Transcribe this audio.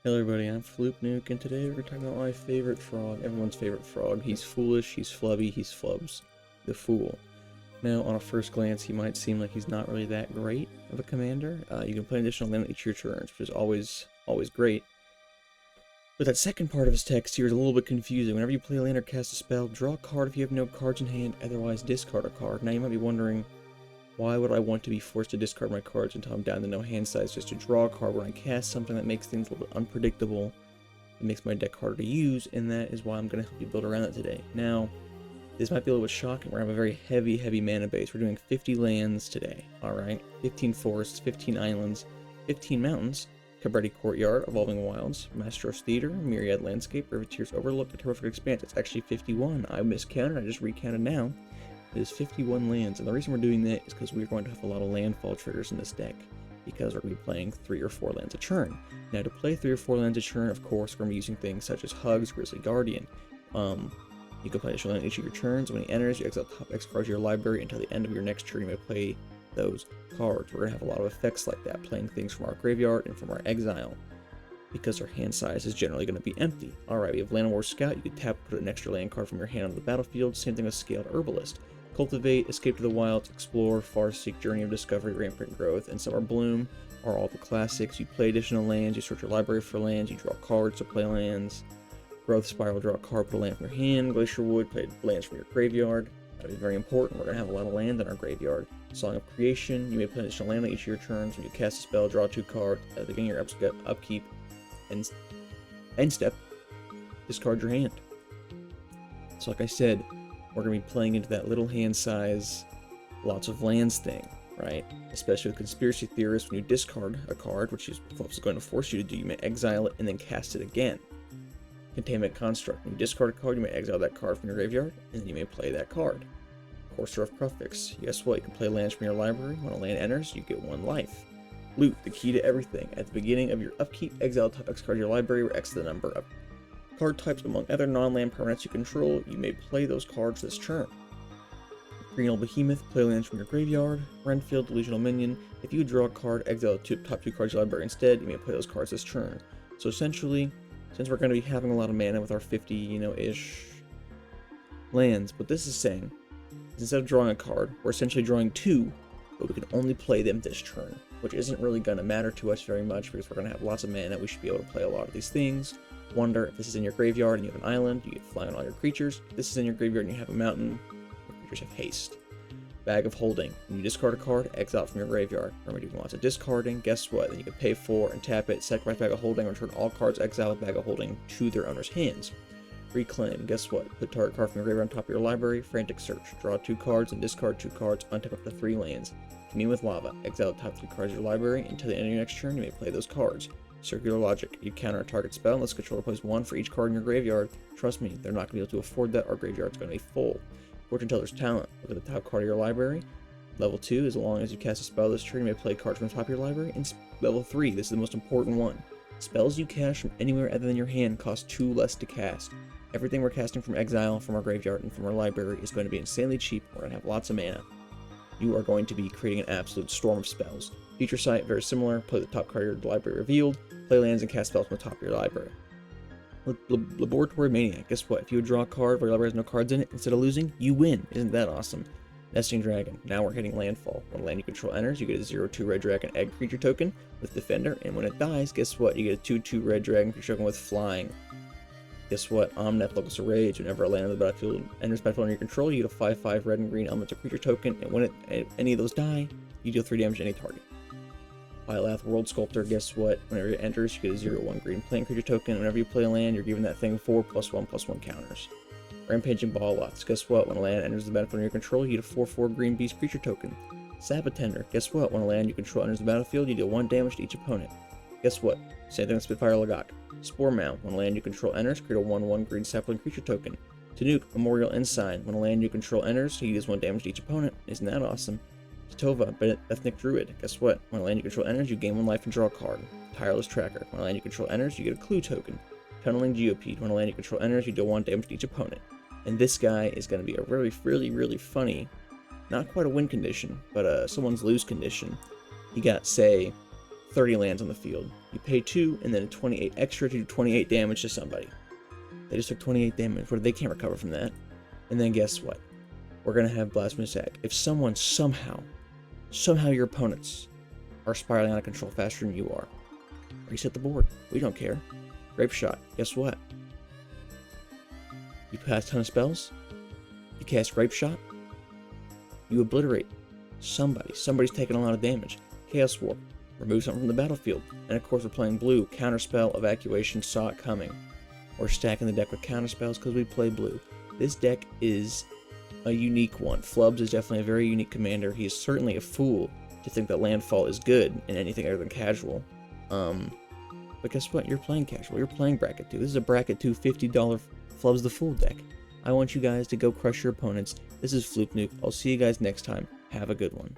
Hello everybody, I'm Floop Nuke, and today we're talking about my favorite frog, everyone's favorite frog. He's foolish, he's flubby, he's Flubs the Fool. Now, on a first glance, he might seem like he's not really that great of a commander. You can play an additional land each of your turns, which is always great. But that second part of his text here is a little bit confusing. Whenever you play a land or cast a spell, draw a card if you have no cards in hand, otherwise discard a card. Now you might be wondering, why would I want to be forced to discard my cards until I'm down to no hand size just to draw a card when I cast something that makes things a little bit unpredictable? It makes my deck harder to use, and that is why I'm going to help you build around it today. Now, this might be a little bit shocking. We're going to have a very heavy mana base. We're doing 50 lands today, alright? 15 forests, 15 islands, 15 mountains, Cabrera Courtyard, Evolving Wilds, Masteros Theater, Myriad Landscape, Riveteer's Overlook, the Terrific Expanse. It's actually 51. I miscounted, I just recounted now. It is 51 lands, and the reason we're doing that is because we're going to have a lot of landfall triggers in this deck, because we're going to be playing 3 or 4 lands a turn. Now, to play 3 or 4 lands a turn, of course, we're going to be using things such as Hugs, Grizzly Guardian. You can play additional land each of your turns. When he enters, you exile top X cards of your library until the end of your next turn. You may play those cards. We're going to have a lot of effects like that, playing things from our graveyard and from our exile, because our hand size is generally going to be empty. Alright, we have Land War Scout. You can tap, put an extra land card from your hand on the battlefield. Same thing with Scaled Herbalist. Cultivate, Escape to the Wilds, Explore, Farseek, Journey of Discovery, Rampant Growth, and Summer Bloom are all the classics. You play additional lands, you search your library for lands, you draw cards to play lands. Growth Spiral, draw a card, put a land from your hand. Glacier Wood, play lands from your graveyard. That is very important. We're going to have a lot of land in our graveyard. Song of Creation, you may play additional land on each of your turns. When you cast a spell, draw 2 cards. At the beginning of your upkeep and end step, discard your hand. So like I said, we're going to be playing into that little hand size, lots of lands thing, right? Especially with Conspiracy Theorists, when you discard a card, which is what it's going to force you to do, you may exile it and then cast it again. Containment Construct, when you discard a card, you may exile that card from your graveyard, and then you may play that card. Courser of Crufix, guess what? You can play lands from your library. When a land enters, you get 1 life. Loot, the key to everything. At the beginning of your upkeep, exile top X card of your library, where X is the number of card types among other non-land permanents you control. You may play those cards this turn. Green Behemoth, play lands from your graveyard. Renfield, Delusional Minion. If you draw a card, exile the top 2 cards of your library instead. You may play those cards this turn. So essentially, since we're going to be having a lot of mana with our 50, ish lands, what this is saying is instead of drawing a card, we're essentially drawing 2, but we can only play them this turn, which isn't really going to matter to us very much because we're going to have lots of mana. We should be able to play a lot of these things. Wonder, if this is in your graveyard and you have an island, you get fly on all your creatures. If this is in your graveyard and you have a mountain, your creatures have haste. Bag of Holding. When you discard a card, exile from your graveyard. Remember, doing lots of discarding. Guess what? Then you can pay 4 and tap it, sacrifice Bag of Holding, return all cards exiled with Bag of Holding to their owner's hands. Reclaim. Guess what? Put target card from your graveyard on top of your library. Frantic Search. Draw 2 cards and discard 2 cards. Untap up to 3 lands. Commune with Lava. Exile the top 3 cards of your library. Until the end of your next turn, you may play those cards. Circular Logic. You counter a target spell unless controller plays 1 for each card in your graveyard. Trust me, they're not going to be able to afford that. Our graveyard's going to be full. Fortune Teller's Talent. Look at the top card of your library. Level 2, as long as you cast a spell this turn, you may play cards from the top of your library. And level 3, this is the most important one. Spells you cast from anywhere other than your hand cost 2 less to cast. Everything we're casting from exile, from our graveyard, and from our library is going to be insanely cheap. We're going to have lots of mana. You are going to be creating an absolute storm of spells. Feature Sight, very similar. Play the top card of your library revealed. Play lands and cast spells from the top of your library. Laboratory Maniac. Guess what? If you would draw a card where your library has no cards in it, instead of losing, you win. Isn't that awesome? Nesting Dragon. Now we're hitting landfall. When a land you control enters, you get a 0/2 red dragon egg creature token with Defender, and when it dies, guess what? You get a 2/2 red dragon creature token with Flying. Guess what? Omnath, Locus of Rage. Whenever a land on the battlefield enters battlefield under your control, you get a 5/5 red and green elemental creature token, and when any of those die, you deal 3 damage to any target. Byleth, World Sculptor. Guess what? Whenever it enters, you get a 0/1 green plant creature token. Whenever you play a land, you're giving that thing 4+1/+1 counters. Rampaging Ballots. Guess what? When a land enters the battlefield under your control, you get a 4/4 green beast creature token. Sabotender. Guess what? When a land you control enters the battlefield, you deal 1 damage to each opponent. Guess what? Same thing with Spitfire Lagak. Spore Mount. When a land you control enters, create a 1/1 green sapling creature token. Tanuki, Memorial Ensign. When a land you control enters, he deals 1 damage to each opponent. Isn't that awesome? Tova, Ethnic Druid. Guess what? When a land you control enters, you gain 1 life and draw a card. Tireless Tracker. When a land you control enters, you get a clue token. Tunneling Geopede. When a land you control enters, you deal 1 damage to each opponent. And this guy is going to be a really funny, not quite a win condition, but someone's lose condition. You got, say, 30 lands on the field. You pay 2 and then a 28 extra to do 28 damage to somebody. They just took 28 damage, but they can't recover from that. And then guess what? We're going to have Blasphemous Act. If someone somehow your opponents are spiraling out of control faster than you are, reset the board. We don't care. Grape Shot. Guess what? You pass a ton of spells. You cast Grape Shot. You obliterate somebody. Somebody's taking a lot of damage. Chaos Warp. Remove something from the battlefield. And of course we're playing blue. Counterspell, Evacuation, saw it coming. We're stacking the deck with counterspells because we play blue. This deck is a unique one. Flubs is definitely a very unique commander. He is certainly a fool to think that landfall is good in anything other than casual. But guess what? You're playing casual. You're playing bracket 2. This is a bracket 2 $50 Flubs the Fool deck. I want you guys to go crush your opponents. This is Fluke Nuke. I'll see you guys next time. Have a good one.